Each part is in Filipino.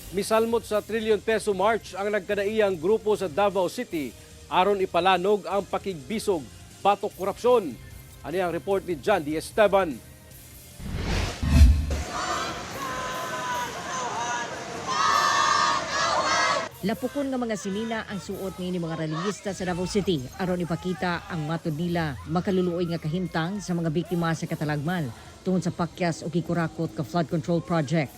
Misalmot sa trilyon peso march ang nagkadaiyang grupo sa Davao City aron ipalanog ang pakigbisog batok korupsyon. Ano ang report ni John D. Esteban? Lapukon nga mga sinina ang suot ni mga rallyista sa Davao City aron ipakita ang matod nila makaluluoy nga kahimtang sa mga biktima sa katalagman tungod sa pakyas o kikurakot ka flood control project.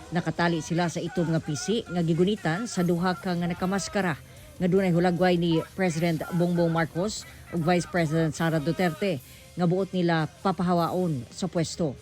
Nakatali sila sa itom nga pisi nga gigunitan sa duha ka nga nakamaskara nga dunay hulagway ni President Bongbong Marcos ug Vice President Sara Duterte nga buot nila papahawaon sa pwesto.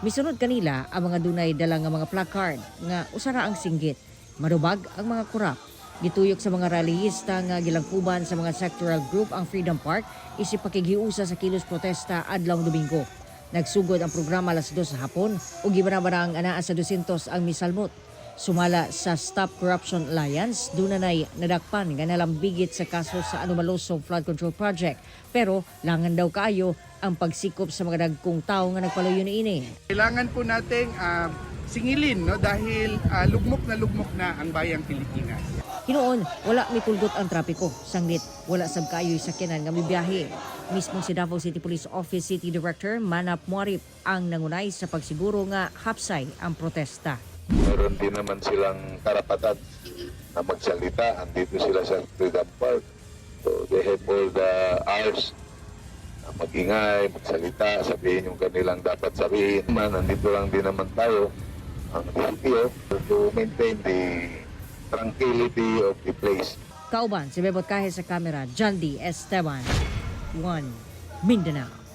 Misunod kanila ang mga dunay dala nga mga placard nga usara ang singgit. Marubag ang mga kurap. Gituyok sa mga rallyista nga gilangkuban sa mga sectoral group ang Freedom Park isip pakigiusa sa kilos protesta adlawng Domingo. Nagsugod ang programa alas 2 sa hapon ug gibara-bara ang anaa sa 200 ang misalmot. Sumala sa Stop Corruption Alliance, dunay nadakpan nga nalambigit sa kaso sa anomalosong flood control project. Pero langan daw kaayo ang pagsikop sa mga dagkong tao nga nagpaluyo niini. Kailangan po nating singilin dahil lugmok na ang bayang Pilipinas. Hinoon, wala mitulgot ang trapiko. Sanglit, wala sab kaayo'y sakyanan nga mibiyahe. Mismo si Davao City Police Office City Director Manap Muarip ang nangunay sa pagsiguro nga hapsay ang protesta. Meron din naman silang karapatan na magsalita. Andito sila sa Freedom Park. So they have all the hours na mag-ingay, magsalita, sabihin yung kanilang dapat sabihin. Nandito lang din naman tayo, ang DPO, to maintain the tranquility of the place. Kauban, si Bebot Kahe sa kamera, John D. Esteban, 1 Mindanao.